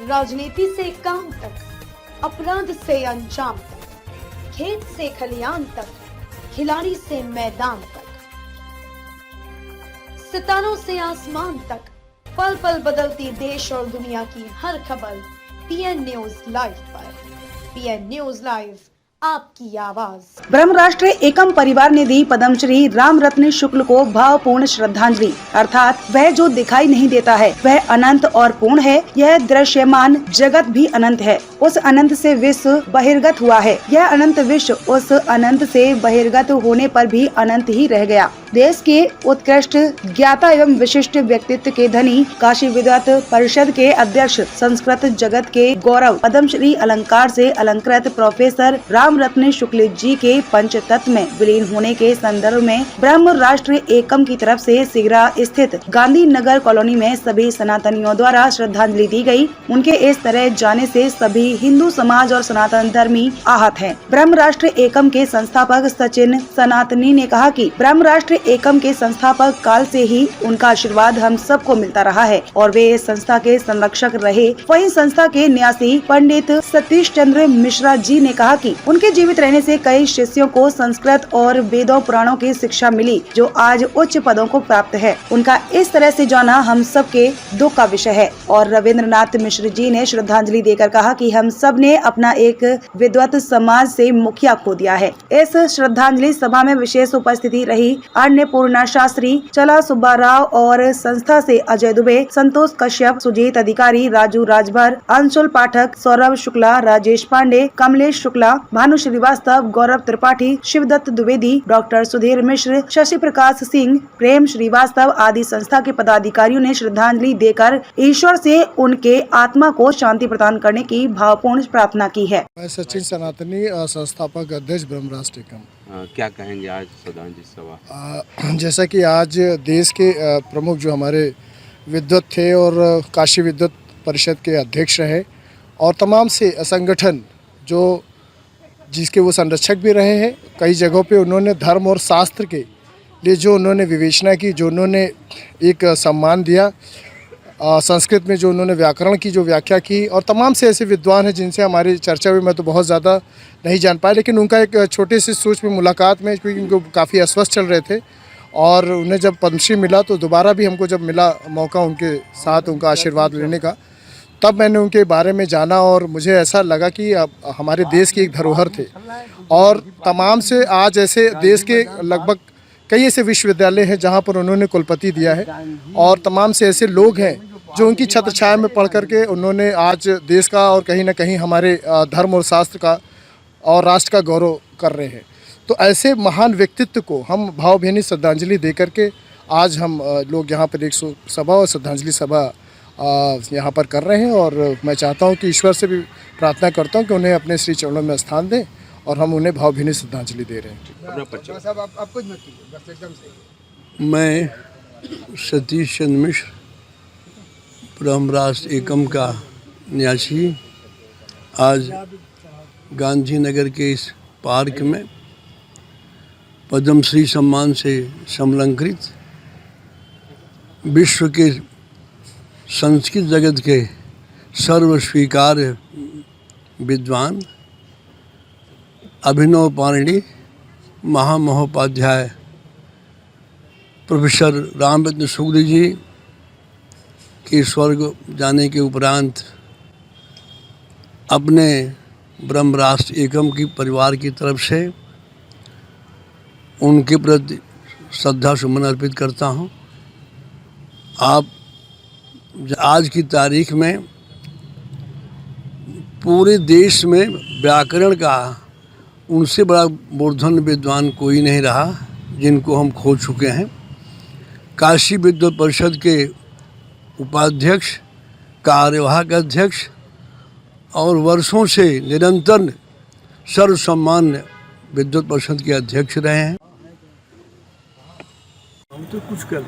राजनीति से काम तक, अपराध से अंजाम तक, खेत से खलियान तक, खिलाड़ी से मैदान तक, सितारों से आसमान तक, पल पल बदलती देश और दुनिया की हर खबर पीएन न्यूज लाइव पर। पीएन न्यूज लाइव, आपकी आवाज। ब्रह्म राष्ट्र एकम परिवार ने दी पद्मश्री राम रत्न शुक्ल को भावपूर्ण श्रद्धांजलि। अर्थात वह जो दिखाई नहीं देता है वह अनंत और पूर्ण है। यह दृश्यमान जगत भी अनंत है। उस अनंत से विश्व बहिर्गत हुआ है। यह अनंत विश्व उस अनंत से बहिर्गत होने पर भी अनंत ही रह गया। देश के उत्कृष्ट ज्ञाता एवं विशिष्ट व्यक्तित्व के धनी, काशी विद्वत परिषद के अध्यक्ष, संस्कृत जगत के गौरव, पद्मश्री अलंकार से अलंकृत प्रोफेसर राम रत्न शुक्ल जी के पंचतत्व में विलीन होने के संदर्भ में ब्रह्म राष्ट्र एकम की तरफ से सिगरा स्थित गांधी नगर कॉलोनी में सभी सनातनियों द्वारा श्रद्धांजलि दी गई। उनके इस तरह जाने से सभी हिंदू समाज और सनातन धर्मी आहत हैं। ब्रह्म राष्ट्र एकम के संस्थापक सचिन सनातनी ने कहा कि ब्रह्म राष्ट्र एकम के संस्थापक काल से ही उनका आशीर्वाद हम सबको मिलता रहा है और वे इस संस्था के संरक्षक रहे। वहीं संस्था के न्यासी पंडित सतीश चंद्र मिश्रा जी ने कहा कि उनके जीवित रहने से कई शिष्यों को संस्कृत और वेदों पुराणों की शिक्षा मिली जो आज उच्च पदों को प्राप्त है। उनका इस तरह से जाना हम सबके दुख का विषय है। और रविंद्रनाथ मिश्र जी ने श्रद्धांजलि देकर कहा कि हम सब ने अपना एक विद्वत समाज से मुखिया खो दिया है। इस श्रद्धांजलि सभा में विशेष उपस्थिति रही अन्नपूर्णा शास्त्री, चला सुब्बा राव और संस्था से अजय दुबे, संतोष कश्यप, सुजीत अधिकारी, राजू राजभर, अंशुल पाठक, सौरभ शुक्ला, राजेश पांडे, कमलेश शुक्ला, भानु श्रीवास्तव, गौरव त्रिपाठी, शिवदत्त द्विवेदी, डॉक्टर सुधीर मिश्र, शशि प्रकाश सिंह, प्रेम श्रीवास्तव आदि संस्था के पदाधिकारियों ने श्रद्धांजलि देकर ईश्वर से उनके आत्मा को शांति प्रदान करने की भावपूर्ण प्रार्थना की है। मैं सचिन सनातनी, संस्थापक अध्यक्ष ब्रह्म राष्ट्र एकम। क्या कहेंगे आज श्रद्धांजलि सभा? जैसा कि आज देश के प्रमुख जो हमारे विद्वत थे और काशी विद्वत परिषद के अध्यक्ष रहे और तमाम से संगठन जो जिसके वो संरक्षक भी रहे हैं, कई जगहों पे उन्होंने धर्म और शास्त्र के लिए जो उन्होंने विवेचना की, जो उन्होंने एक सम्मान दिया, संस्कृत में जो उन्होंने व्याकरण की जो व्याख्या की और तमाम से ऐसे विद्वान हैं जिनसे हमारी चर्चा हुई। मैं तो बहुत ज़्यादा नहीं जान पाया, लेकिन उनका एक छोटे से सूक्ष्म मुलाकात में, क्योंकि उनको काफ़ी अस्वस्थ चल रहे थे और उन्हें जब पद्मश्री मिला तो दोबारा भी हमको जब मिला मौका उनके साथ उनका आशीर्वाद लेने का, तब मैंने उनके बारे में जाना और मुझे ऐसा लगा कि हमारे देश की एक धरोहर थे। और तमाम से आज ऐसे देश के लगभग कई ऐसे विश्वविद्यालय हैं जहाँ पर उन्होंने कुलपति दिया है और तमाम से ऐसे लोग हैं जो उनकी छत्र छाया में पढ़ करके उन्होंने आज देश का और कहीं ना कहीं हमारे धर्म और शास्त्र का और राष्ट्र का गौरव कर रहे हैं। तो ऐसे महान व्यक्तित्व को हम भावभीनी श्रद्धांजलि दे करके आज हम लोग यहाँ पर एक सभा और श्रद्धांजलि सभा यहाँ पर कर रहे हैं और मैं चाहता हूँ कि ईश्वर से भी प्रार्थना करता हूँ कि उन्हें अपने श्री चरणों में स्थान दें और हम उन्हें भावभीनी श्रद्धांजलि दे रहे हैं। मैं सतीश चंद्र मिश्र, ब्रह्म राष्ट्र एकम का न्यासी, आज गांधी नगर के इस पार्क में पद्मश्री सम्मान से समलंकृत विश्व के संस्कृत जगत के सर्वस्वीकार्य विद्वान अभिनव पाणिनि महामहोपाध्याय प्रोफेसर राम रत्न शुक्ल जी के स्वर्ग जाने के उपरांत अपने ब्रह्म राष्ट्र एकम की परिवार की तरफ से उनके प्रति श्रद्धा सुमन अर्पित करता हूँ। आप आज की तारीख में पूरे देश में व्याकरण का उनसे बड़ा मूर्धन्य विद्वान कोई नहीं रहा जिनको हम खो चुके हैं। काशी विद्वत परिषद के उपाध्यक्ष, कार्यवाहक अध्यक्ष और वर्षों से निरंतर सर्वसम्मान्य विद्वत परिषद के अध्यक्ष रहे हैं। हम तो कुछ कर